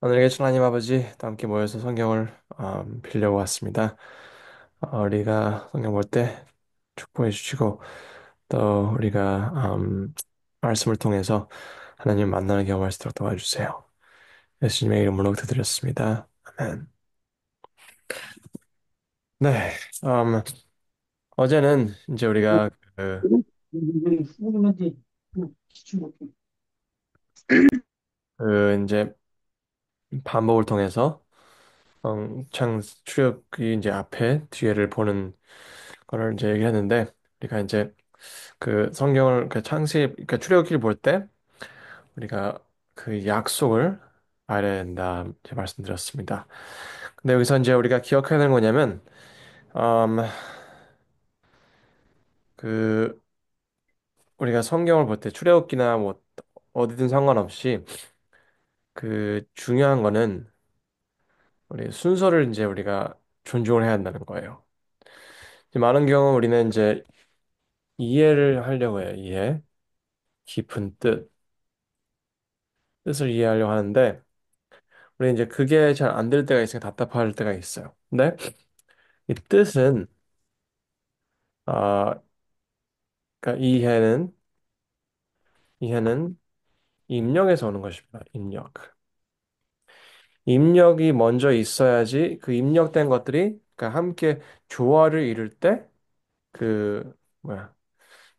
오늘 계신 하나님 아버지 또 함께 모여서 성경을 빌려고 왔습니다. 우리가 성경 볼 때 축복해 주시고 또 우리가 말씀을 통해서 하나님 만나는 경험할 수 있도록 도와주세요. 예수님의 이름으로 기도드렸습니다. 아멘. 네, 어제는 이제 우리가 이제 반복을 통해서 창 출애굽기 이제 앞에 뒤에를 보는 거를 이제 얘기했는데 우리가 이제 그 성경을 그 창세기 그러니까 출애굽기를 볼 때 우리가 그 약속을 알아야 된다 이제 말씀드렸습니다. 근데 여기서 이제 우리가 기억해야 되는 거냐면 음, 그 우리가 성경을 볼 때 출애굽기나 뭐 어디든 상관없이 그 중요한 거는 우리 순서를 이제 우리가 존중을 해야 한다는 거예요. 이제 많은 경우 우리는 이제 이해를 하려고 해요. 이해, 깊은 뜻을 이해하려고 하는데 우리 이제 그게 잘 안 될 때가 있으니까 답답할 때가 있어요. 근데 이 뜻은 아 그러니까 이해는 입력에서 오는 것입니다. 입력. 입력이 먼저 있어야지 그 입력된 것들이 그러니까 함께 조화를 이룰 때 그 뭐야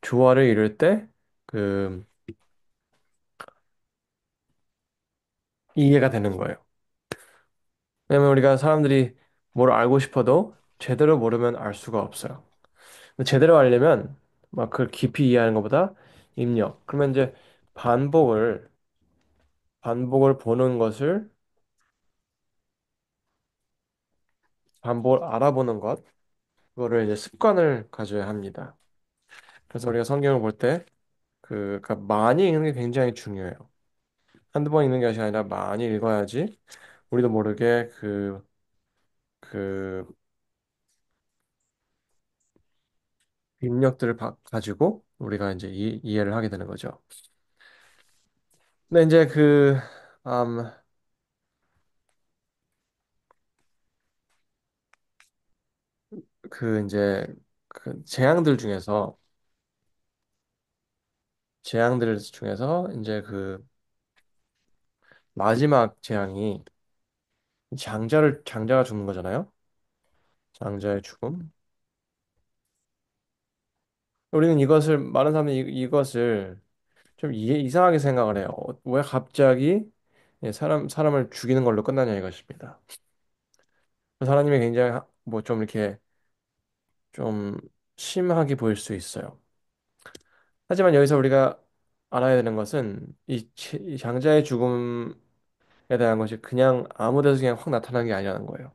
조화를 이룰 때 그 이해가 되는 거예요. 왜냐면 우리가 사람들이 뭘 알고 싶어도 제대로 모르면 알 수가 없어요. 제대로 알려면 막 그걸 깊이 이해하는 것보다 입력. 그러면 이제 반복을 반복을 보는 것을 반복을 알아보는 것 그거를 이제 습관을 가져야 합니다. 그래서 우리가 성경을 볼 때 그러니까 많이 읽는 게 굉장히 중요해요. 한두 번 읽는 것이 아니라 많이 읽어야지 우리도 모르게 그 입력들을 가지고 우리가 이제 이해를 하게 되는 거죠. 근데 이제 음, 이제 그 재앙들 중에서 이제 그 마지막 재앙이 장자가 죽는 거잖아요. 장자의 죽음. 우리는 이것을 많은 사람들이 이것을 좀 이상하게 생각을 해요. 왜 갑자기 사람을 죽이는 걸로 끝나냐 이것입니다. 하나님이 굉장히 뭐 좀 이렇게 좀 심하게 보일 수 있어요. 하지만 여기서 우리가 알아야 되는 것은 이 장자의 죽음에 대한 것이 그냥 아무 데서 그냥 확 나타나는 게 아니라는 거예요.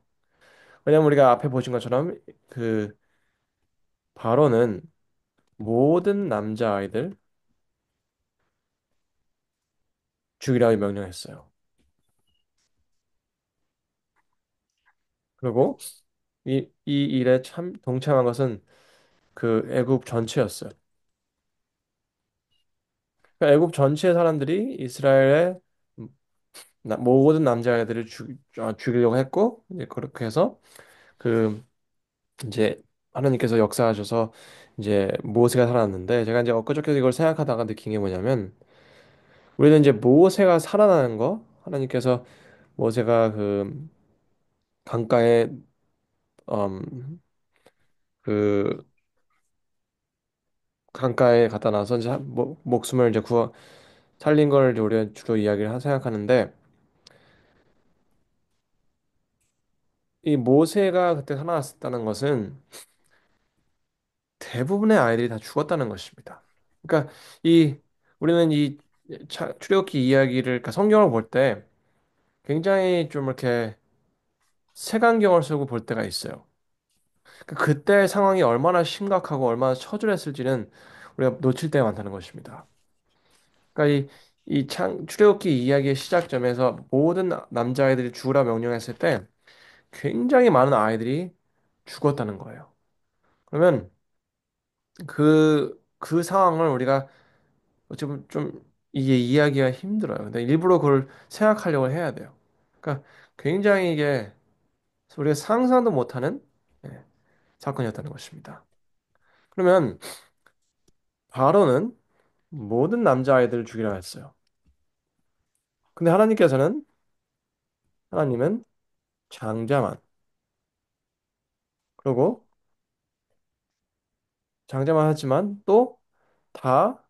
왜냐하면 우리가 앞에 보신 것처럼 그 바로는 모든 남자아이들 죽이라고 명령했어요. 그리고 이 일에 참 동참한 것은 그 애국 전체였어요. 그러니까 애국 전체 사람들이 이스라엘의 모든 남자아이들을 죽이려고 했고 이제 그렇게 해서 그 이제 하나님께서 역사하셔서 이제 모세가 살아났는데 제가 이제 엊그저께 이걸 생각하다가 느낀 게 뭐냐면 우리는 이제 모세가 살아나는 거 하나님께서 모세가 강가에 음, 그 강가에 갖다 놔서 이제 목숨을 이제 구워 살린 걸 이제 우리가 주로 이야기를 생각하는데 이 모세가 그때 살아났다는 것은 대부분의 아이들이 다 죽었다는 것입니다. 그러니까 이 우리는 이 출애굽기 이야기를 그러니까 성경을 볼 때 굉장히 좀 이렇게 색안경을 쓰고 볼 때가 있어요. 그러니까 그때 상황이 얼마나 심각하고 얼마나 처절했을지는 우리가 놓칠 때가 많다는 것입니다. 그러니까 이 출애굽기 이야기의 시작점에서 모든 남자아이들이 죽으라 명령했을 때 굉장히 많은 아이들이 죽었다는 거예요. 그러면 그 상황을 우리가 어쩌면 좀 이게 이해하기가 힘들어요. 근데 일부러 그걸 생각하려고 해야 돼요. 그러니까 굉장히 이게 우리가 상상도 못하는 예, 사건이었다는 것입니다. 그러면 바로는 모든 남자아이들을 죽이라 했어요. 근데 하나님은 장자만, 그리고 장자만 하지만 또 다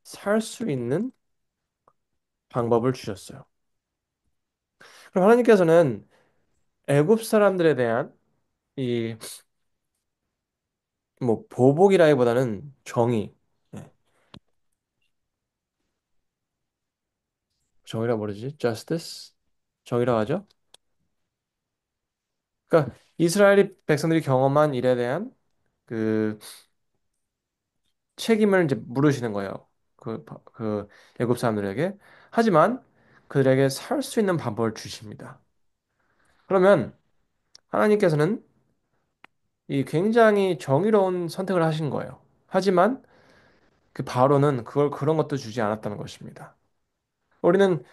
살 수 있는 방법을 주셨어요. 그럼 하나님께서는 애굽 사람들에 대한 이 뭐 보복이라기보다는 정의, 예, 정의라 뭐지? Justice? 정의라고 하죠? 그러니까 이스라엘이 백성들이 경험한 일에 대한 그 책임을 이제 물으시는 거예요. 그 애굽 사람들에게. 하지만 그들에게 살 수 있는 방법을 주십니다. 그러면 하나님께서는 이 굉장히 정의로운 선택을 하신 거예요. 하지만 그 바로는 그걸 그런 것도 주지 않았다는 것입니다. 우리는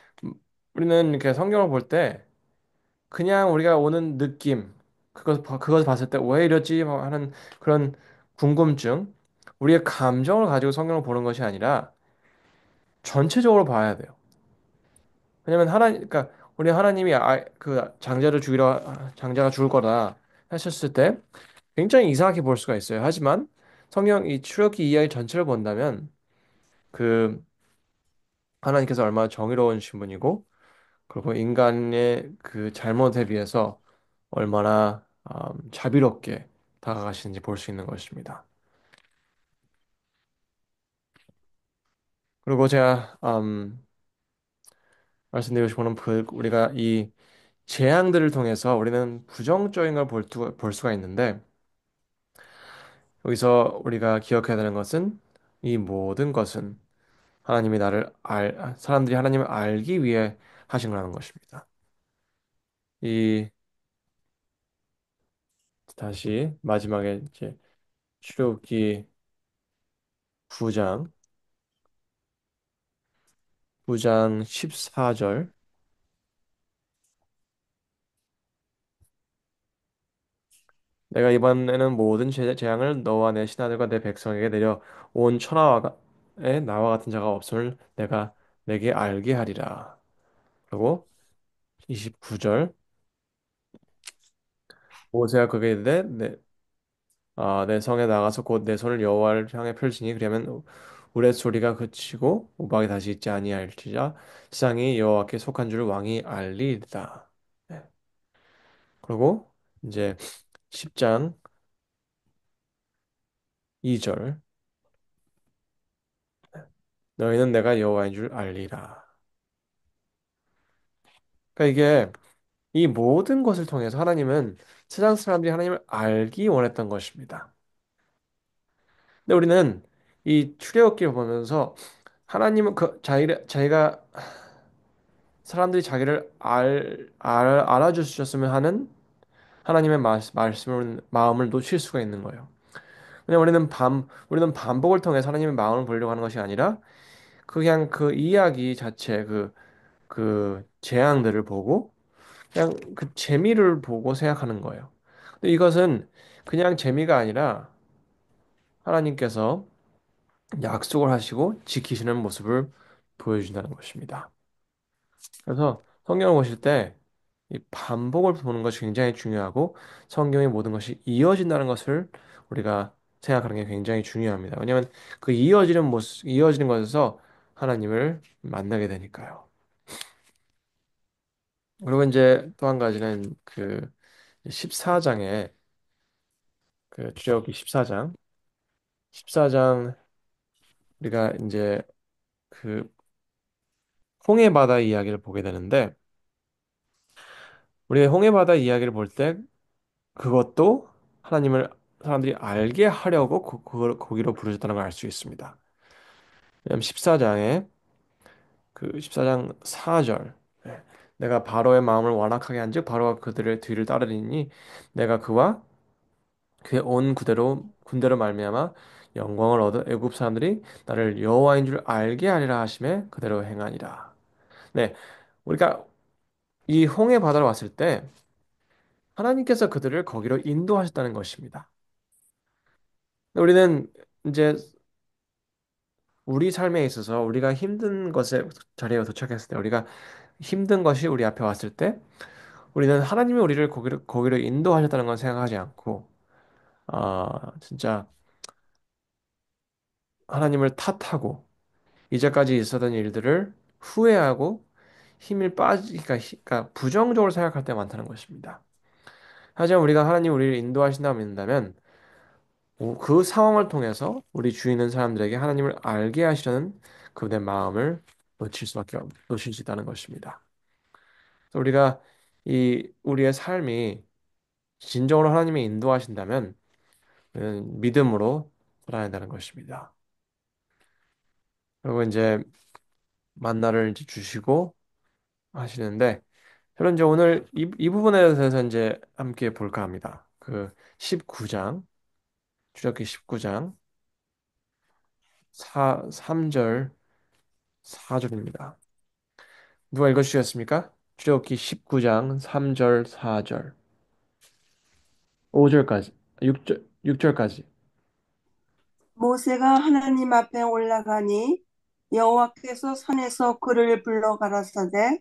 우리는 이렇게 성경을 볼 때 그냥 우리가 오는 느낌 그것 봤을 때 왜 이러지 하는 그런 궁금증, 우리의 감정을 가지고 성경을 보는 것이 아니라 전체적으로 봐야 돼요. 왜냐면 그러니까 우리 하나님이 그 장자가 죽을 거다 하셨을 때 굉장히 이상하게 볼 수가 있어요. 하지만 성경 이 출애굽기 이야기 전체를 본다면 그 하나님께서 얼마나 정의로운 신분이고 그리고 인간의 그 잘못에 비해서 얼마나 자비롭게 다가가시는지 볼 수 있는 것입니다. 그리고 제가 말씀드리고 싶은 건 우리가 이 재앙들을 통해서 우리는 부정적인 걸 볼 수가 있는데 여기서 우리가 기억해야 되는 것은 이 모든 것은 사람들이 하나님을 알기 위해 하신 거라는 것입니다. 이 다시 마지막에 이제 출애굽기 9장 9장 14절 내가 이번에는 모든 재앙을 너와 내 신하들과 내 백성에게 내려 온 천하에 나와 같은 자가 없음을 내가 내게 알게 하리라. 그리고 29절 모세가 그에게 이르되 내 성에 나가서 곧 내 손을 여호와를 향해 펼치니 그러면 우레소리가 그치고 우박이 다시 있지 아니할지라 세상이 여호와께 속한 줄 왕이 알리리다. 네. 그리고 이제 10장 2절 너희는 내가 여호와인 줄 알리라. 그러니까 이게 이 모든 것을 통해서 하나님은 세상 사람들이 하나님을 알기 원했던 것입니다. 근데 우리는 이 출애굽기를 보면서 하나님은 자기가 사람들이 자기를 알아주셨으면 하는 하나님의 말씀을 마음을 놓칠 수가 있는 거예요. 왜냐면 우리는 반복을 통해서 하나님의 마음을 보려고 하는 것이 아니라 그냥 그 이야기 자체 그 재앙들을 보고 그냥 그 재미를 보고 생각하는 거예요. 근데 이것은 그냥 재미가 아니라 하나님께서 약속을 하시고 지키시는 모습을 보여준다는 것입니다. 그래서 성경을 보실 때 이 반복을 보는 것이 굉장히 중요하고 성경의 모든 것이 이어진다는 것을 우리가 생각하는 게 굉장히 중요합니다. 왜냐하면 그 이어지는 것에서 하나님을 만나게 되니까요. 그리고 이제 또 한 가지는 그 14장에 그 출애굽기 14장 우리가 이제 그 홍해 바다 이야기를 보게 되는데 우리가 홍해 바다 이야기를 볼 때 그것도 하나님을 사람들이 알게 하려고 그걸 거기로 부르셨다는 걸 알 수 있습니다. 왜냐하면 14장에 그 14장 4절 내가 바로의 마음을 완악하게 한즉 바로가 그들의 뒤를 따르리니 내가 그와 그의 온 군대로 말미암아 영광을 얻어 애굽 사람들이 나를 여호와인 줄 알게 하리라 하심에 그대로 행하니라. 네, 우리가 이 홍해 바다를 왔을 때 하나님께서 그들을 거기로 인도하셨다는 것입니다. 우리는 이제 우리 삶에 있어서 우리가 힘든 것에 자리에 도착했을 때 우리가 힘든 것이 우리 앞에 왔을 때 우리는 하나님이 우리를 거기로 인도하셨다는 건 생각하지 않고 진짜 하나님을 탓하고 이제까지 있었던 일들을 후회하고 그러니까 부정적으로 생각할 때 많다는 것입니다. 하지만 우리가 하나님 우리를 인도하신다고 믿는다면 그 상황을 통해서 우리 주위 있는 사람들에게 하나님을 알게 하시려는 그분의 마음을 놓칠 수 있다는 것입니다. 그래서 우리가 이 우리의 삶이 진정으로 하나님이 인도하신다면 우리는 믿음으로 살아야 한다는 것입니다. 그리고 이제 만나를 이제 주시고 하시는데 저는 이제 오늘 이 부분에 대해서 이제 함께 볼까 합니다. 그 19장 출애굽기 19장 3절 4절입니다. 누가 읽어주시겠습니까? 출애굽기 19장 3절 4절 5절까지 6절까지. 모세가 하나님 앞에 올라가니 여호와께서 산에서 그를 불러 가라사대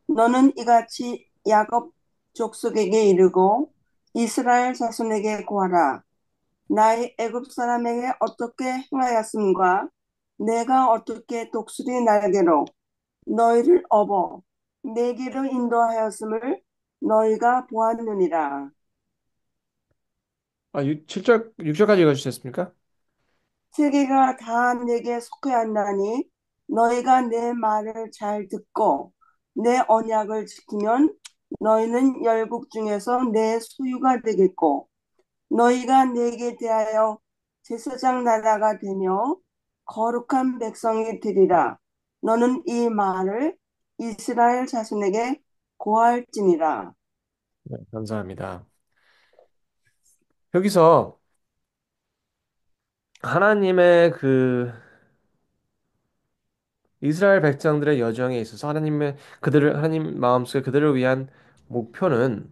너는 이같이 야곱 족속에게 이르고 이스라엘 자손에게 고하라. 나의 애굽 사람에게 어떻게 행하였음과 내가 어떻게 독수리 날개로 너희를 업어 내게로 인도하였음을 너희가 보았느니라. 7절 6절까지 읽어주시겠습니까? 세계가 다 내게 속해야 한다니 너희가 내 말을 잘 듣고 내 언약을 지키면 너희는 열국 중에서 내 소유가 되겠고 너희가 내게 대하여 제사장 나라가 되며 거룩한 백성이 되리라. 너는 이 말을 이스라엘 자손에게 고할지니라. 네, 감사합니다. 여기서 하나님의 그 이스라엘 백성들의 여정에 있어서 하나님 마음속에 그들을 위한 목표는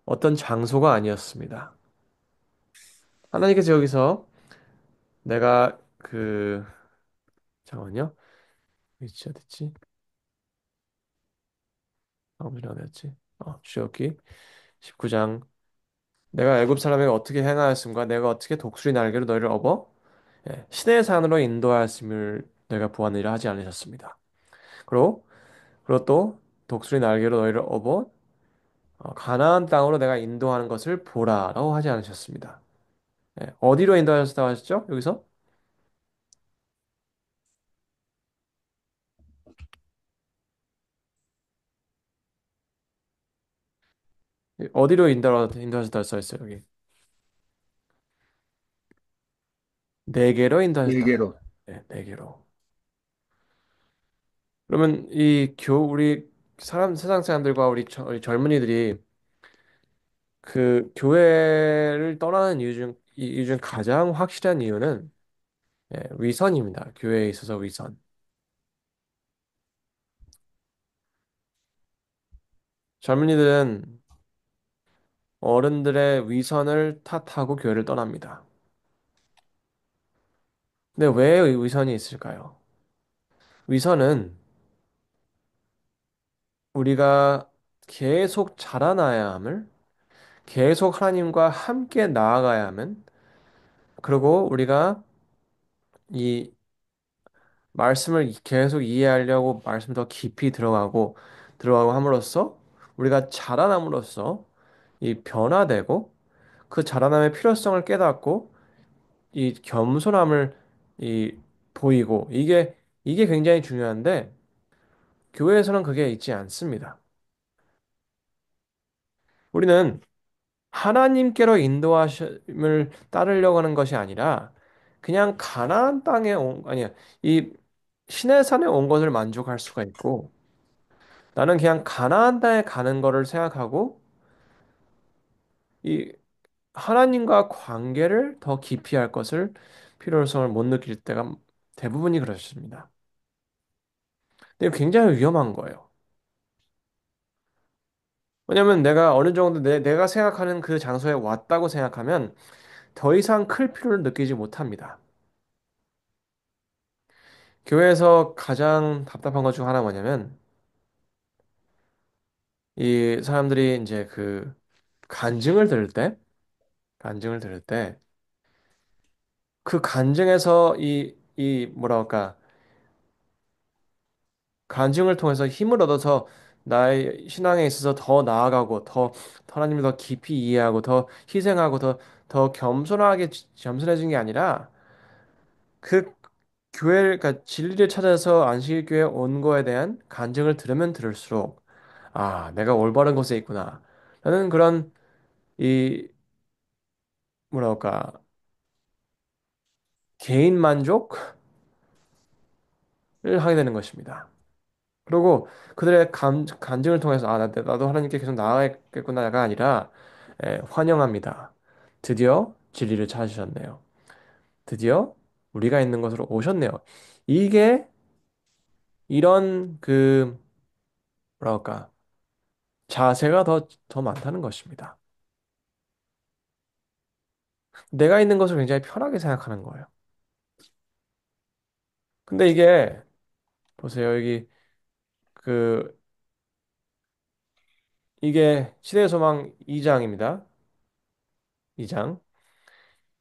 어떤 장소가 아니었습니다. 하나님께서 여기서 내가 잠깐만요. 위치 어딨지? 다음 절 어디였지? 출애굽기 19장 내가 애굽 사람에게 어떻게 행하였음과 내가 어떻게 독수리 날개로 너희를 업어 시내의 산으로 인도하였음을 내가 보았느니라 하지 않으셨습니다. 그리고 또 독수리 날개로 너희를 업어 가나안 땅으로 내가 인도하는 것을 보라라고 하지 않으셨습니다. 어디로 인도하셨다고 하셨죠? 여기서 어디로 인도하셨다고 써 있어요, 여기. 네개로 인도하셨다. 네개로. 네, 네개로. 그러면 우리 세상 사람들과 우리 젊은이들이 그 교회를 떠나는 이유 중 가장 확실한 이유는 위선입니다. 교회에 있어서 위선. 젊은이들은 어른들의 위선을 탓하고 교회를 떠납니다. 근데 왜 위선이 있을까요? 위선은 우리가 계속 자라나야 함을, 계속 하나님과 함께 나아가야 함은, 그리고 우리가 이 말씀을 계속 이해하려고 말씀 더 깊이 들어가고 함으로써 우리가 자라남으로써 이 변화되고 그 자라남의 필요성을 깨닫고 이 겸손함을 이 보이고 이게 굉장히 중요한데 교회에서는 그게 있지 않습니다. 우리는 하나님께로 인도하심을 따르려고 하는 것이 아니라 그냥 가나안 땅에 아니야 이 시내산에 온 것을 만족할 수가 있고 나는 그냥 가나안 땅에 가는 거를 생각하고 이 하나님과 관계를 더 깊이 할 것을 필요성을 못 느낄 때가 대부분이 그렇습니다. 근데 굉장히 위험한 거예요. 왜냐면 내가 어느 정도 내가 생각하는 그 장소에 왔다고 생각하면 더 이상 클 필요를 느끼지 못합니다. 교회에서 가장 답답한 것 중 하나가 뭐냐면 이 사람들이 이제 그 간증을 들을 때, 간증을 들을 때 그 간증에서 이 뭐라 할까, 간증을 통해서 힘을 얻어서 나의 신앙에 있어서 더 나아가고 더 하나님을 더 깊이 이해하고 더 희생하고 더 겸손해진 게 아니라 그 교회를, 그러니까 진리를 찾아서 안식일교회에 온 거에 대한 간증을 들으면 들을수록 아, 내가 올바른 곳에 있구나. 라는 그런 이 뭐라 할까, 개인 만족을 하게 되는 것입니다. 그리고 그들의 간증을 통해서 아, 나도 하나님께 계속 나아가겠구나가 아니라 환영합니다. 드디어 진리를 찾으셨네요. 드디어 우리가 있는 곳으로 오셨네요. 이게 이런 그 뭐랄까 자세가 더 많다는 것입니다. 내가 있는 것을 굉장히 편하게 생각하는 거예요. 근데 이게 보세요. 여기 그 이게 시대의 소망 2장입니다. 2장.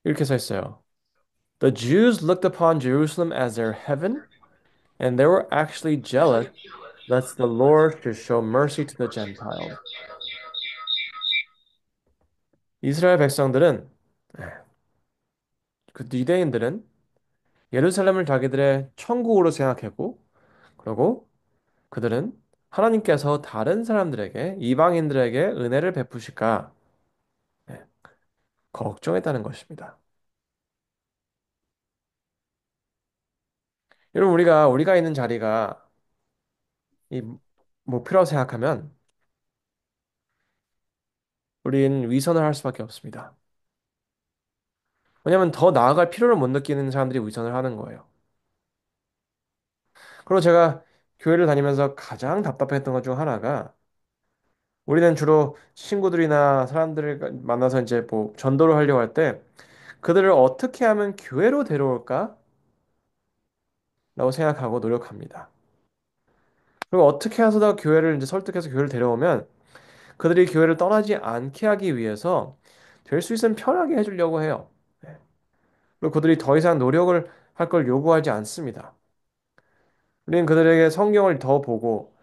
이렇게 써 있어요. The Jews looked upon Jerusalem as their heaven, and they were actually jealous lest the Lord should show mercy to the Gentiles. 이스라엘 백성들은, 그 유대인들은 예루살렘을 자기들의 천국으로 생각했고, 그리고 그들은 하나님께서 다른 사람들에게, 이방인들에게 은혜를 베푸실까 네, 걱정했다는 것입니다. 여러분, 우리가 있는 자리가 이 목표라고 생각하면 우린 위선을 할 수밖에 없습니다. 왜냐하면 더 나아갈 필요를 못 느끼는 사람들이 위선을 하는 거예요. 그리고 제가 교회를 다니면서 가장 답답했던 것 중 하나가 우리는 주로 친구들이나 사람들을 만나서 이제 뭐 전도를 하려고 할 때 그들을 어떻게 하면 교회로 데려올까라고 생각하고 노력합니다. 그리고 어떻게 해서 교회를 이제 설득해서 교회를 데려오면 그들이 교회를 떠나지 않게 하기 위해서 될 수 있으면 편하게 해주려고 해요. 네. 그리고 그들이 더 이상 노력을 할 걸 요구하지 않습니다. 우리는 그들에게 성경을 더 보고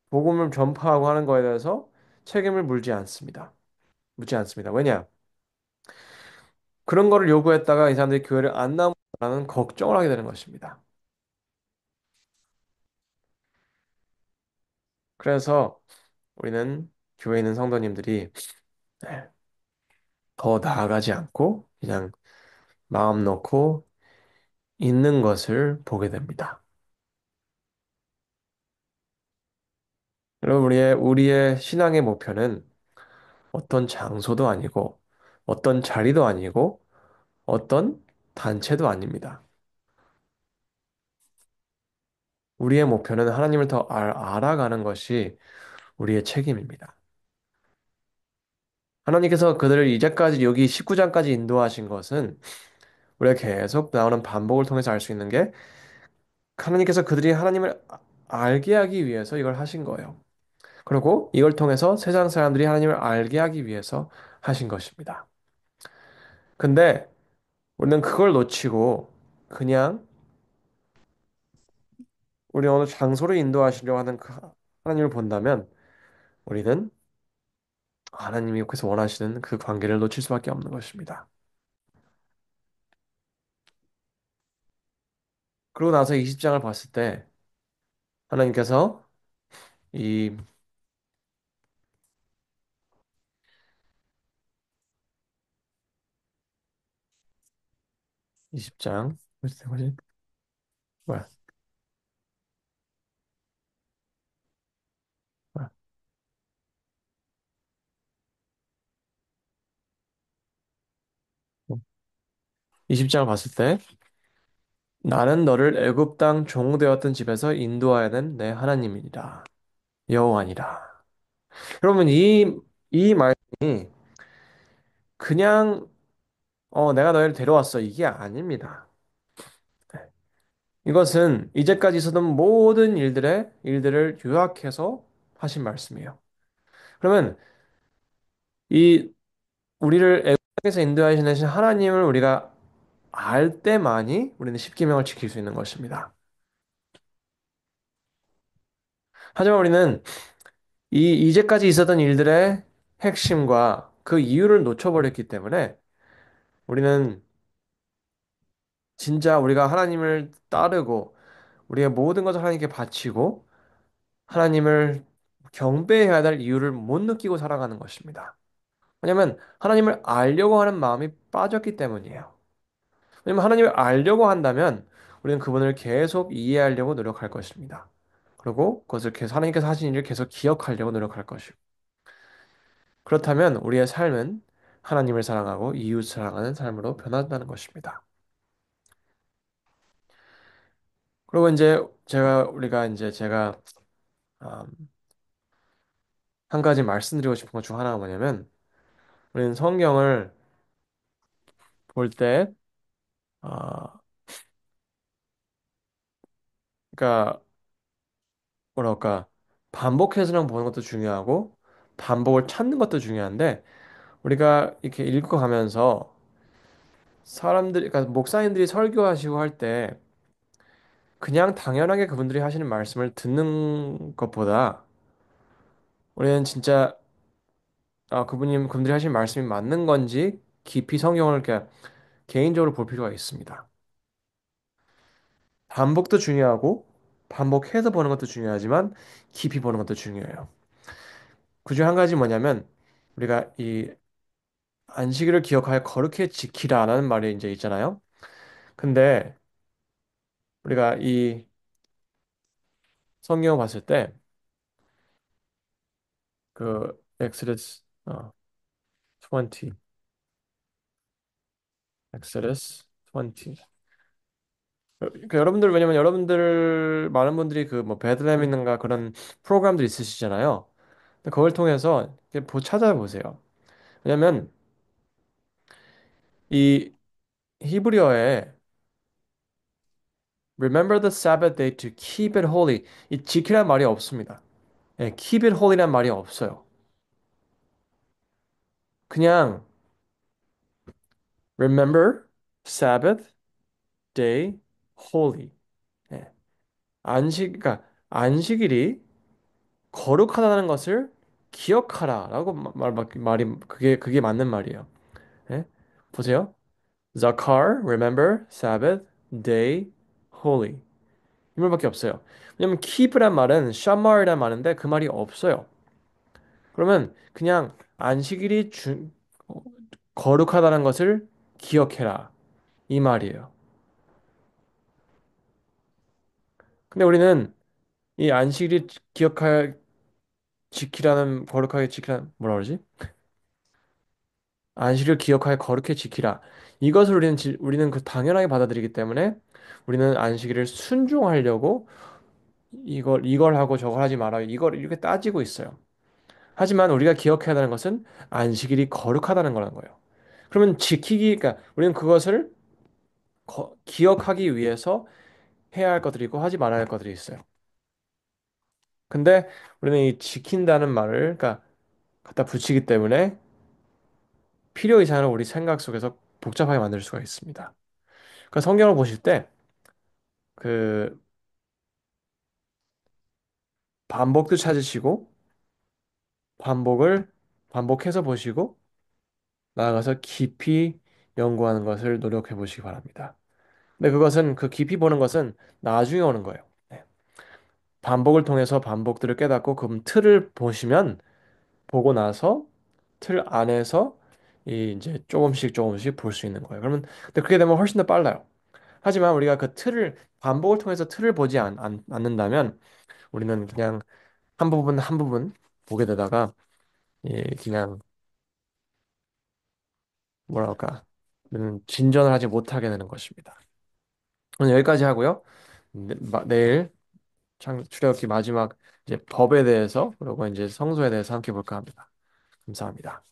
복음을 전파하고 하는 거에 대해서 책임을 묻지 않습니다. 왜냐? 그런 거를 요구했다가 이 사람들이 교회를 안 나오라는 걱정을 하게 되는 것입니다. 그래서 우리는 교회에 있는 성도님들이 네, 더 나아가지 않고 그냥 마음 놓고 있는 것을 보게 됩니다. 여러분, 우리의 신앙의 목표는 어떤 장소도 아니고 어떤 자리도 아니고 어떤 단체도 아닙니다. 우리의 목표는 하나님을 더 알아가는 것이 우리의 책임입니다. 하나님께서 그들을 이제까지 여기 19장까지 인도하신 것은 우리가 계속 나오는 반복을 통해서 알 수 있는 게 하나님께서 그들이 하나님을 알게 하기 위해서 이걸 하신 거예요. 그리고 이걸 통해서 세상 사람들이 하나님을 알게 하기 위해서 하신 것입니다. 근데 우리는 그걸 놓치고 그냥 우리 어느 장소를 인도하시려고 하는 그 하나님을 본다면 우리는 하나님이 그래서 원하시는 그 관계를 놓칠 수밖에 없는 것입니다. 그러고 나서 20장을 봤을 때 하나님께서 이 20장 뭐지? 뭐야? 뭐야? 20장을 봤을 때 나는 너를 애굽 땅 종되었던 집에서 인도하여 낸 내 하나님이니라 여호와니라. 여러분, 이 말씀이 그냥, 내가 너희를 데려왔어. 이게 아닙니다. 이것은 이제까지 있었던 모든 일들을 요약해서 하신 말씀이에요. 그러면 이 우리를 애국에서 인도하시는 하나님을 우리가 알 때만이 우리는 십계명을 지킬 수 있는 것입니다. 하지만 우리는 이제까지 있었던 일들의 핵심과 그 이유를 놓쳐버렸기 때문에 우리는 진짜 우리가 하나님을 따르고 우리의 모든 것을 하나님께 바치고 하나님을 경배해야 될 이유를 못 느끼고 살아가는 것입니다. 왜냐하면 하나님을 알려고 하는 마음이 빠졌기 때문이에요. 왜냐하면 하나님을 알려고 한다면 우리는 그분을 계속 이해하려고 노력할 것입니다. 그리고 그것을 계속 하나님께서 하신 일을 계속 기억하려고 노력할 것이고 그렇다면 우리의 삶은 하나님을 사랑하고 이웃 사랑하는 삶으로 변한다는 것입니다. 그리고 이제 제가 음, 한 가지 말씀드리고 싶은 것 중 하나가 뭐냐면 우리는 성경을 볼 때, 그러니까 뭐랄까 반복해서랑 보는 것도 중요하고 반복을 찾는 것도 중요한데 우리가 이렇게 읽어가면서 그러니까 목사님들이 설교하시고 할 때 그냥 당연하게 그분들이 하시는 말씀을 듣는 것보다 우리는 진짜 그분들이 하신 말씀이 맞는 건지 깊이 성경을 이렇게 개인적으로 볼 필요가 있습니다. 반복도 중요하고 반복해서 보는 것도 중요하지만 깊이 보는 것도 중요해요. 그중 한 가지 뭐냐면 우리가 이 안식일을 기억하여 거룩히 지키라라는 말이 이제 있잖아요. 근데 우리가 이 성경을 봤을 때 그 엑스odus 20 엑스odus 20 그러니까 여러분들 왜냐면 여러분들 많은 분들이 그 뭐 베들레헴 있는가 그런 프로그램들 있으시잖아요. 근데 그걸 통해서 이렇게 찾아보세요. 왜냐면 이 히브리어에 Remember the Sabbath day to keep it holy. 이 지키란 말이 없습니다. 예, keep it holy란 말이 없어요. 그냥 Remember Sabbath day holy. 예, 그러니까 안식일이 거룩하다는 것을 기억하라라고 말이 그게 맞는 말이에요. 예? 보세요. Zakar, remember, Sabbath, day, holy. 이 말밖에 없어요. 왜냐면 keep란 말은 shamar이란 말인데 그 말이 없어요. 그러면 그냥 안식일이 어, 거룩하다는 것을 기억해라. 이 말이에요. 근데 우리는 이 안식일이 거룩하게 지키라는, 뭐라 그러지? 안식을 기억하여 거룩히 지키라. 이것을 우리는 그 당연하게 받아들이기 때문에 우리는 안식일을 순종하려고 이걸 하고 저걸 하지 마라. 이걸 이렇게 따지고 있어요. 하지만 우리가 기억해야 하는 것은 안식일이 거룩하다는 거라는 거예요. 그러면 그러니까 우리는 그것을 기억하기 위해서 해야 할 것들이 있고 하지 말아야 할 것들이 있어요. 근데 우리는 이 지킨다는 말을 그러니까 갖다 붙이기 때문에 필요 이상을 우리 생각 속에서 복잡하게 만들 수가 있습니다. 그러니까 성경을 보실 때 그 반복도 찾으시고 반복을 반복해서 보시고 나아가서 깊이 연구하는 것을 노력해 보시기 바랍니다. 근데 그 깊이 보는 것은 나중에 오는 거예요. 네. 반복을 통해서 반복들을 깨닫고 그 틀을 보고 나서 틀 안에서 이제 조금씩 볼 수 있는 거예요. 근데 그렇게 되면 훨씬 더 빨라요. 하지만 우리가 반복을 통해서 틀을 보지 않는다면 우리는 그냥 한 부분 보게 되다가 그냥 뭐랄까 진전을 하지 못하게 되는 것입니다. 오늘 여기까지 하고요. 내일 출애굽기 마지막 이제 법에 대해서 그리고 이제 성소에 대해서 함께 볼까 합니다. 감사합니다.